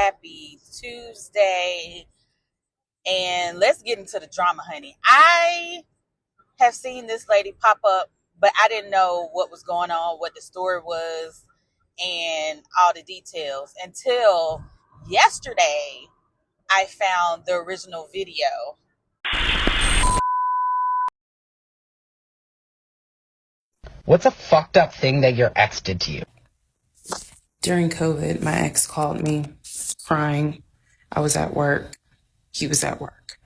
happy Tuesday. And let's get into the drama, honey. I have seen this lady pop up, but I didn't know what was going on, what the story was, and all the details until yesterday I found the original video. What's a fucked up thing that your ex did to you? During COVID, my ex called me crying. I was at work. He was at work.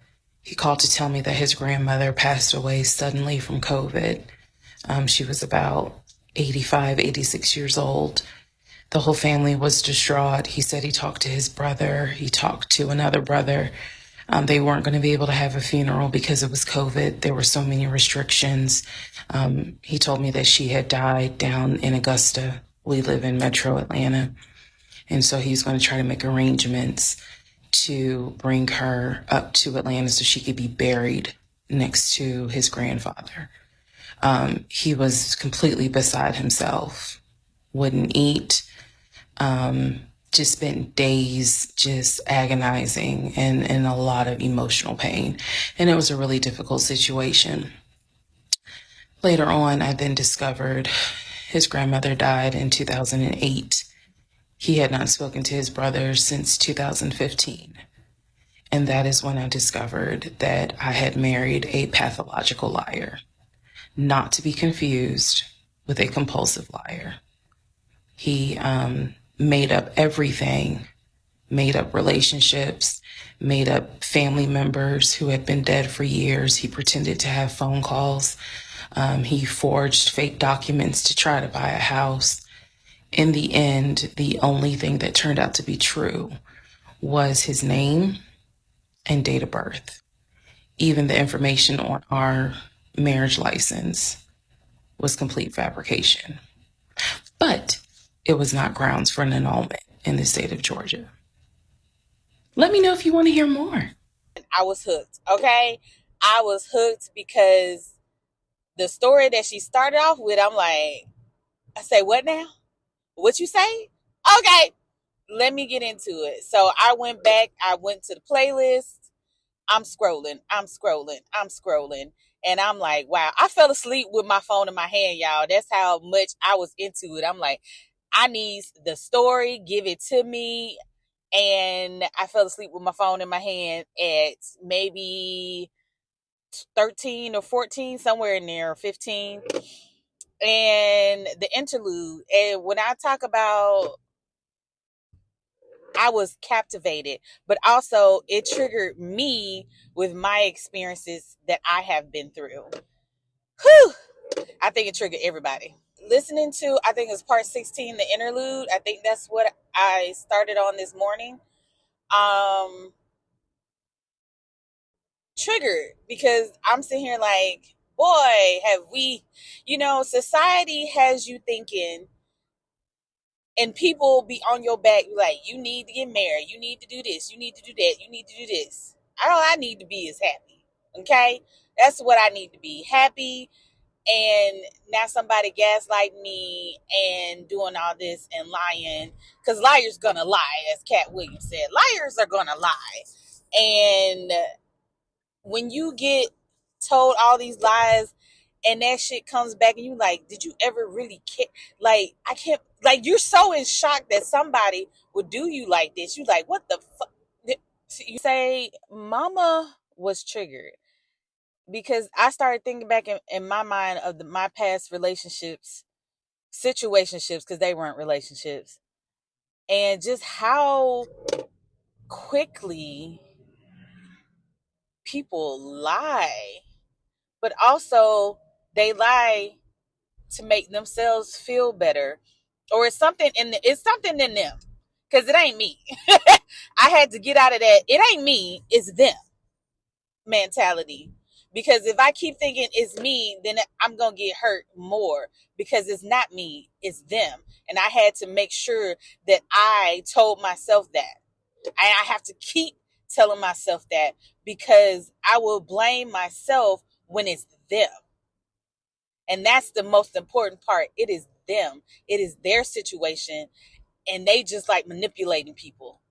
He called to tell me that his grandmother passed away suddenly from COVID. She was about 85, 86 years old. The whole family was distraught. He said he talked to his brother. He talked to another brother. They weren't going to be able to have a funeral because it was COVID. There were so many restrictions. He told me that she had died down in Augusta. We live in Metro Atlanta. And so he's going to try to make arrangements to bring her up to Atlanta so she could be buried next to his grandfather. He was completely beside himself, wouldn't eat, just spent days just agonizing and in a lot of emotional pain. And it was a really difficult situation. Later on, I then discovered his grandmother died in 2008. He had not spoken to his brother since 2015. And that is when I discovered that I had married a pathological liar, not to be confused with a compulsive liar. He made up everything, made up relationships, made up family members who had been dead for years. He pretended to have phone calls. He forged fake documents to try to buy a house. In the end, the only thing that turned out to be true was his name and date of birth. Even the information on our marriage license was complete fabrication. But it was not grounds for an annulment in the state of Georgia. Let me know if you want to hear more. I was hooked, okay? I was hooked because the story that she started off with, I'm like, I say, what now? What you say? Okay, let me get into it. So I went back, I went to the playlist. I'm scrolling. And I'm like, wow, I fell asleep with my phone in my hand, y'all. That's how much I was into it. I'm like, I need the story, give it to me. And I fell asleep with my phone in my hand at maybe 13 or 14, somewhere in there, 15. And the interlude. And when I talk about I was captivated, but also it triggered me with my experiences that I have been through. Whew. I think it triggered everybody. Listening to, I think it's part 16, the interlude. I think that's what I started on this morning. Triggered because I'm sitting here like, boy, have we, society has you thinking and people be on your back like, you need to get married, you need to do this, you need to do that, you need to do this. All I need to be is happy. Okay? That's what I need to be. Happy. And now somebody gaslight me and doing all this and lying. Because liars gonna lie, as Cat Williams said. Liars are gonna lie. And when you get told all these lies and that shit comes back and you like, did you ever really care? Like, I can't, like, you're so in shock that somebody would do you like this. You like, what the fuck? You say, mama was triggered because I started thinking back in my mind of my past relationships, situationships, because they weren't relationships, and just how quickly people lie, but also they lie to make themselves feel better, or it's something in them, because it ain't me. I had to get out of that it ain't me, it's them mentality, because if I keep thinking it's me, then I'm gonna get hurt more, because it's not me, it's them. And I had to make sure that I told myself that, and I have to keep telling myself that, because I will blame myself when it's them. And that's the most important part. It is them. It is their situation. And they just like manipulating people.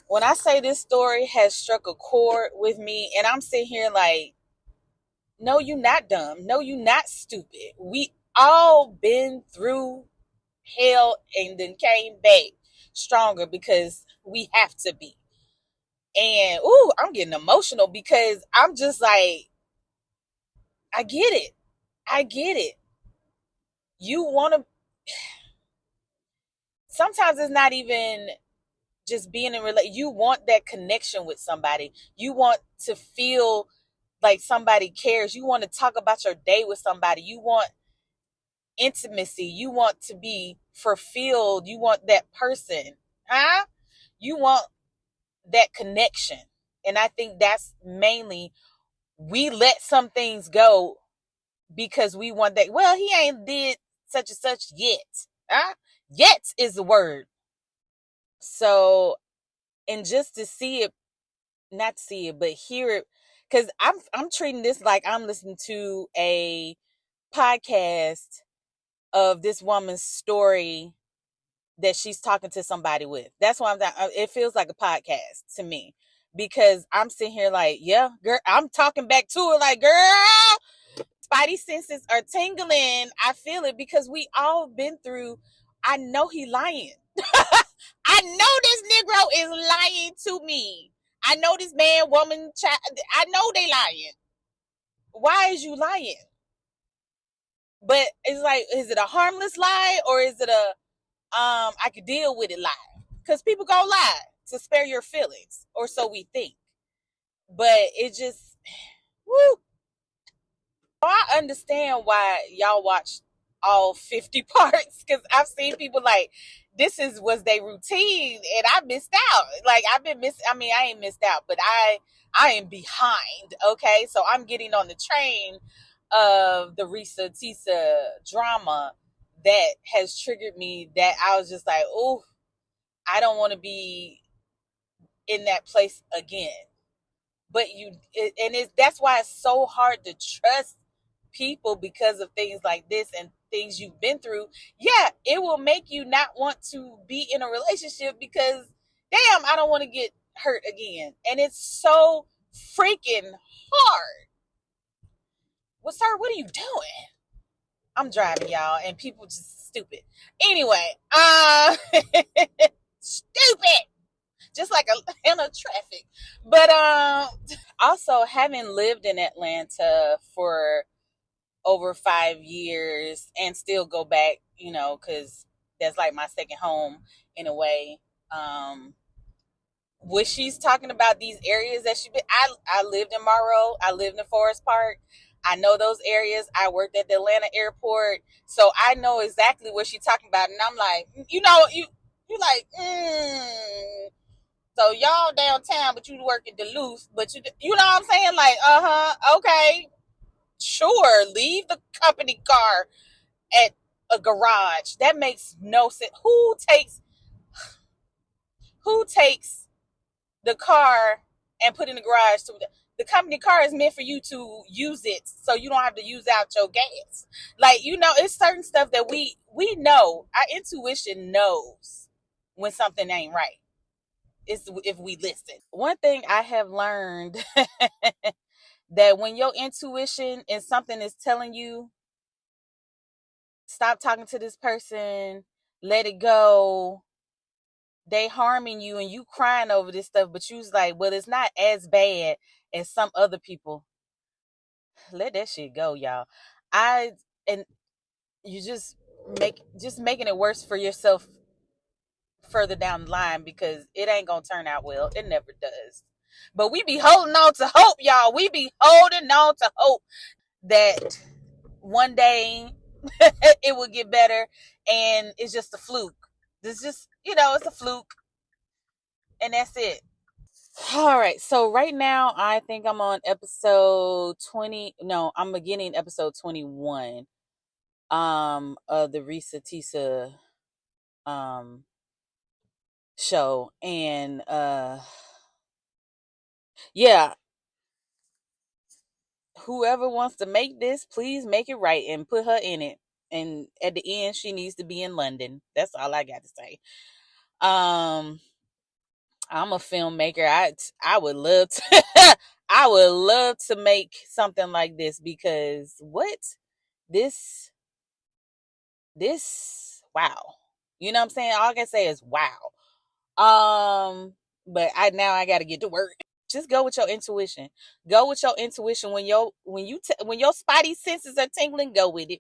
When I say this story has struck a chord with me, and I'm sitting here like, no, you not dumb. No, you not stupid. We all been through hell and then came back stronger because we have to be. And ooh, I'm getting emotional because I'm just like, I get it. I get it. You want to, sometimes it's not even just being in relation. You want that connection with somebody. You want to feel like somebody cares. You want to talk about your day with somebody. You want intimacy. You want to be fulfilled. You want that person. Huh? You want that connection. And I think that's mainly, we let some things go because we want that. Well, he ain't did such and such yet. Huh? Yet is the word. So, and just to see it, not see it, but hear it, because I'm treating this like I'm listening to a podcast of this woman's story that she's talking to somebody with. That's why it feels like a podcast to me, because I'm sitting here like, yeah, girl, I'm talking back to her like, girl, spidey senses are tingling. I feel it because we all been through. I know he lying. I know this Negro is lying to me. I know this man, woman, child. I know they lying. Why is you lying? But it's like, is it a harmless lie or is it a I could deal with it lie? Because people go lie to spare your feelings, or so we think. But it just, woo. I understand why y'all watch all 50 parts, because I've seen people like, was their routine and I missed out. Like I've been I ain't missed out, but I am behind. Okay. So I'm getting on the train of the Ressa Tessa drama that has triggered me, that I was just like, oh, I don't want to be in that place again. But that's why it's so hard to trust people, because of things like this and things you've been through. Yeah, it will make you not want to be in a relationship because, damn, I don't want to get hurt again. And it's so freaking hard. Well, sir, what are you doing? I'm driving, y'all, and people just stupid. Anyway, stupid. Just like in a traffic. But also, having lived in Atlanta for over 5 years and still go back, because that's like my second home in a way. When she's talking about these areas that she been, I lived in Monroe, I lived in Forest Park. I know those areas. I worked at the Atlanta airport, so I know exactly what she's talking about. And I'm like, you like, so y'all downtown, but you work in Duluth, but you know what I'm saying? Like, okay, sure, leave the company car at a garage. That makes no sense. Who takes the car and put in the garage? The company car is meant for you to use it, so you don't have to use out your gas. Like, it's certain stuff that we know. Our intuition knows when something ain't right. It's if we listen. One thing I have learned that when your intuition and something is telling you, stop talking to this person, let it go, they harming you and you crying over this stuff, but you's like, well, it's not as bad as some other people. Let that shit go, y'all. And you just making it worse for yourself further down the line, because it ain't gonna turn out well. It never does. But we be holding on to hope, y'all. We be holding on to hope that one day it will get better, and it's just a fluke. It's just, it's a fluke, and that's it. All right, so right now I think I'm on episode 20. No, I'm beginning episode 21 of the Ressa Tessa show. And yeah, whoever wants to make this, please make it right and put her in it. And at the end, she needs to be in London. That's all I got to say. Um I'm a filmmaker. I would love to I would love to make something like this, because what this wow. You know what I'm saying? All I can say is wow. But I got to get to work. Just go with your intuition. Go with your intuition when your spidey senses are tingling, go with it.